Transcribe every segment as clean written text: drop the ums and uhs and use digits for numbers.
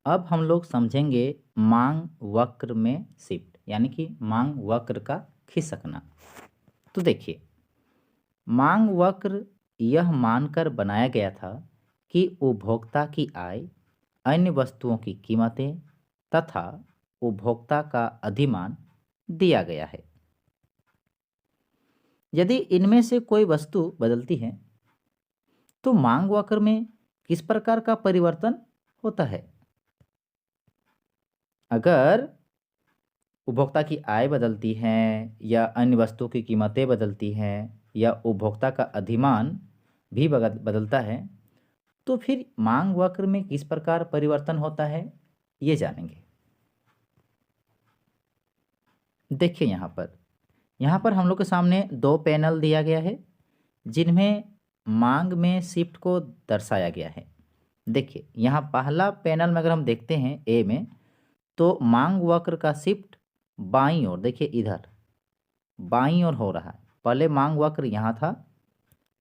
अब हम लोग समझेंगे मांग वक्र में शिफ्ट यानी कि मांग वक्र का खिसकना। तो देखिए, मांग वक्र यह मानकर बनाया गया था कि उपभोक्ता की आय, अन्य वस्तुओं की कीमतें तथा उपभोक्ता का अधिमान दिया गया है। यदि इनमें से कोई वस्तु बदलती है तो मांग वक्र में किस प्रकार का परिवर्तन होता है? अगर उपभोक्ता की आय बदलती है या अन्य वस्तुओं की कीमतें बदलती हैं या उपभोक्ता का अधिमान भी बदलता है तो फिर मांग वक्र में किस प्रकार परिवर्तन होता है, ये जानेंगे। देखिए, यहाँ पर हम लोग के सामने दो पैनल दिया गया है जिनमें मांग में शिफ्ट को दर्शाया गया है। देखिए, यहाँ पहला पैनल में अगर हम देखते हैं ए में, तो मांग वक्र का शिफ्ट बाईं ओर, देखिए इधर बाईं ओर हो रहा है। पहले मांग वक्र यहाँ था,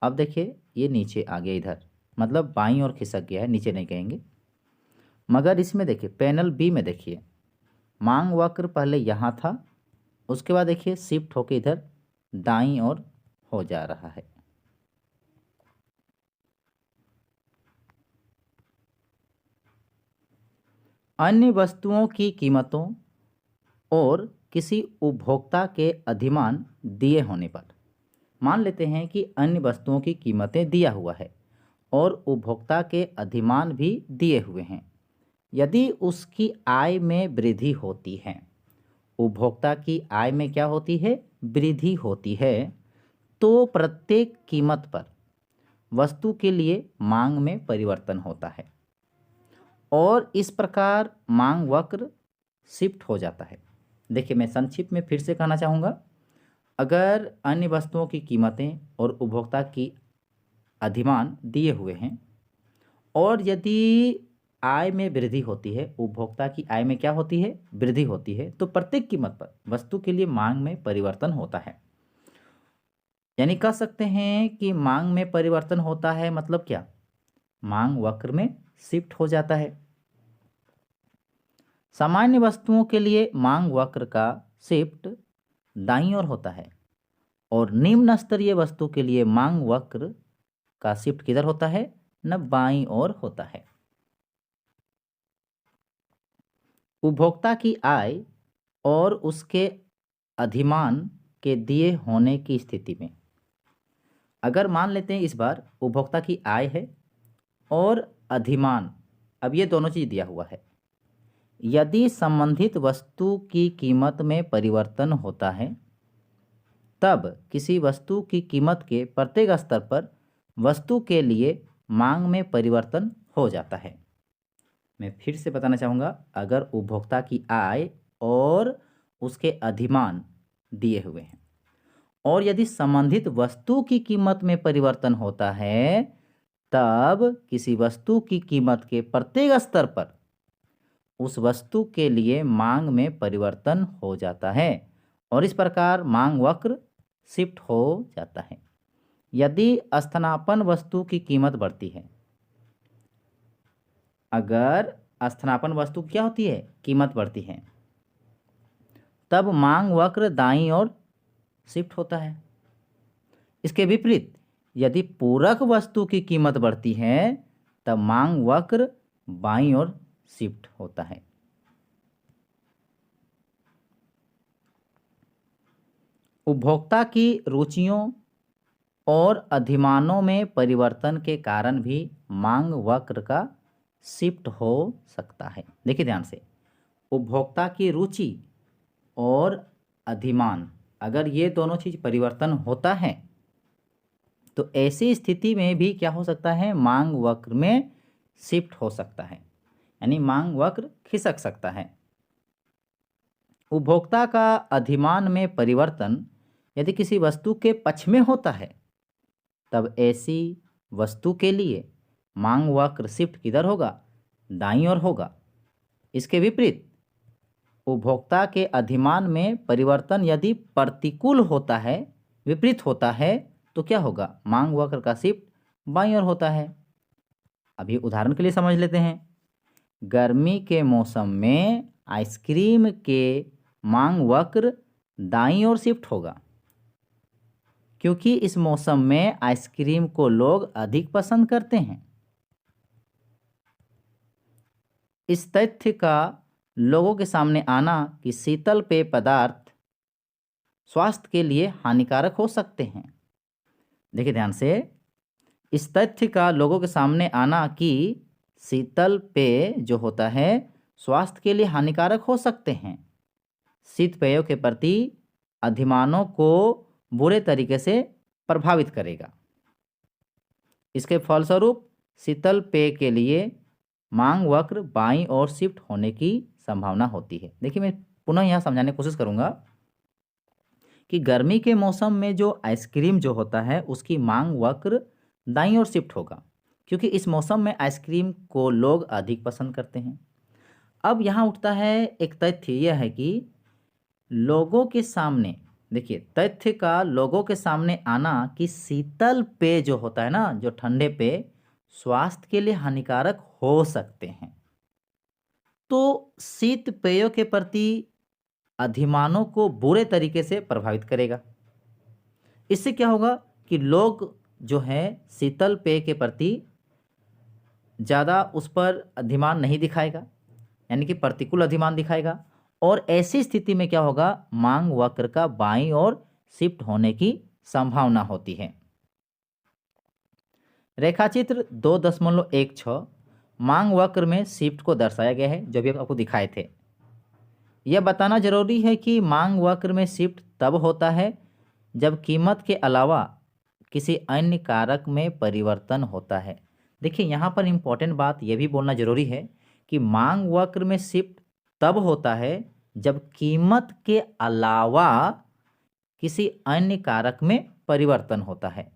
अब देखिए ये नीचे आ गया इधर, मतलब बाईं ओर खिसक गया है, नीचे नहीं कहेंगे। मगर इसमें देखिए पैनल बी में देखिए मांग वक्र पहले यहाँ था, उसके बाद देखिए शिफ्ट होके इधर दाईं ओर हो जा रहा है। अन्य वस्तुओं की कीमतों और किसी उपभोक्ता के अधिमान दिए होने पर, मान लेते हैं कि अन्य वस्तुओं की कीमतें दिया हुआ है और उपभोक्ता के अधिमान भी दिए हुए हैं। यदि उसकी आय में वृद्धि होती है, उपभोक्ता की आय में क्या होती है, वृद्धि होती है, तो प्रत्येक कीमत पर वस्तु के लिए मांग में परिवर्तन होता है और इस प्रकार मांग वक्र शिफ्ट हो जाता है। देखिए, मैं संक्षिप्त में फिर से कहना चाहूँगा, अगर अन्य वस्तुओं की कीमतें और उपभोक्ता की अधिमान दिए हुए हैं और यदि आय में वृद्धि होती है, उपभोक्ता की आय में क्या होती है, वृद्धि होती है, तो प्रत्येक कीमत पर वस्तु के लिए मांग में परिवर्तन होता है। यानी कह सकते हैं कि मांग में परिवर्तन होता है मतलब क्या, मांग वक्र में शिफ्ट हो जाता है। सामान्य वस्तुओं के लिए मांग वक्र का शिफ्ट दाईं ओर होता है और निम्न स्तरीय वस्तु के लिए मांग वक्र का शिफ्ट किधर होता है, न बाईं ओर होता है। उपभोक्ता की आय और उसके अधिमान के दिए होने की स्थिति में, अगर मान लेते हैं इस बार उपभोक्ता की आय है और अधिमान, अब ये दोनों चीज़ दिया हुआ है, यदि संबंधित वस्तु की कीमत में परिवर्तन होता है तब किसी वस्तु की कीमत के प्रत्येक स्तर पर वस्तु के लिए मांग में परिवर्तन हो जाता है। मैं फिर से बताना चाहूँगा, अगर उपभोक्ता की आय और उसके अधिमान दिए हुए हैं और यदि संबंधित वस्तु की कीमत में परिवर्तन होता है तब किसी वस्तु की कीमत के प्रत्येक स्तर पर उस वस्तु के लिए मांग में परिवर्तन हो जाता है और इस प्रकार मांग वक्र शिफ्ट हो जाता है। यदि स्थानापन्न वस्तु की कीमत बढ़ती है, अगर स्थानापन्न वस्तु क्या होती है, कीमत बढ़ती है, तब मांग वक्र दाईं ओर शिफ्ट होता है। इसके विपरीत यदि पूरक वस्तु की कीमत बढ़ती है तब मांग वक्र बाईं ओर शिफ्ट होता है। उपभोक्ता की रुचियों और अधिमानों में परिवर्तन के कारण भी मांग वक्र का शिफ्ट हो सकता है। देखिए ध्यान से, उपभोक्ता की रुचि और अधिमान, अगर ये दोनों चीज़ परिवर्तन होता है तो ऐसी स्थिति में भी क्या हो सकता है, मांग वक्र में शिफ्ट हो सकता है, यानी मांग वक्र खिसक सकता है। उपभोक्ता का अधिमान में परिवर्तन यदि किसी वस्तु के पक्ष में होता है तब ऐसी वस्तु के लिए मांग वक्र शिफ्ट किधर होगा, दाईं ओर होगा। इसके विपरीत उपभोक्ता के अधिमान में परिवर्तन यदि प्रतिकूल होता है, विपरीत होता है, तो क्या होगा, मांग वक्र का शिफ्ट बाईं ओर होता है। अभी उदाहरण के लिए समझ लेते हैं, गर्मी के मौसम में आइसक्रीम के मांग वक्र दाईं ओर शिफ्ट होगा, क्योंकि इस मौसम में आइसक्रीम को लोग अधिक पसंद करते हैं। इस तथ्य का लोगों के सामने आना कि शीतल पेय पदार्थ स्वास्थ्य के लिए हानिकारक हो सकते हैं। देखिए ध्यान से, इस तथ्य का लोगों के सामने आना कि शीतल पेय जो होता है स्वास्थ्य के लिए हानिकारक हो सकते हैं, शीत पेयों के प्रति अधिमानों को बुरे तरीके से प्रभावित करेगा। इसके फलस्वरूप शीतल पेय के लिए मांग वक्र बाईं ओर शिफ्ट होने की संभावना होती है। देखिए मैं पुनः यहाँ समझाने की कोशिश करूँगा कि गर्मी के मौसम में जो आइसक्रीम जो होता है उसकी मांग वक्र दाईं ओर शिफ्ट होगा, क्योंकि इस मौसम में आइसक्रीम को लोग अधिक पसंद करते हैं। अब यहाँ उठता है एक तथ्य, यह है कि लोगों के सामने, देखिए तथ्य का लोगों के सामने आना कि शीतल पेय जो होता है ना, जो ठंडे पेय स्वास्थ्य के लिए हानिकारक हो सकते हैं, तो शीत पेयों के प्रति अधिमानों को बुरे तरीके से प्रभावित करेगा। इससे क्या होगा कि लोग जो है शीतल पेय के प्रति ज़्यादा उस पर अधिमान नहीं दिखाएगा, यानी कि प्रतिकूल अधिमान दिखाएगा, और ऐसी स्थिति में क्या होगा, मांग वक्र का बाईं ओर शिफ्ट होने की संभावना होती है। रेखाचित्र 2.16 मांग वक्र में शिफ्ट को दर्शाया गया है, जो भी आपको दिखाए थे। यह बताना जरूरी है कि मांग वक्र में शिफ्ट तब होता है जब कीमत के अलावा किसी अन्य कारक में परिवर्तन होता है। देखिए यहाँ पर इम्पोर्टेंट बात यह भी बोलना जरूरी है कि मांग वक्र में शिफ्ट तब होता है जब कीमत के अलावा किसी अन्य कारक में परिवर्तन होता है।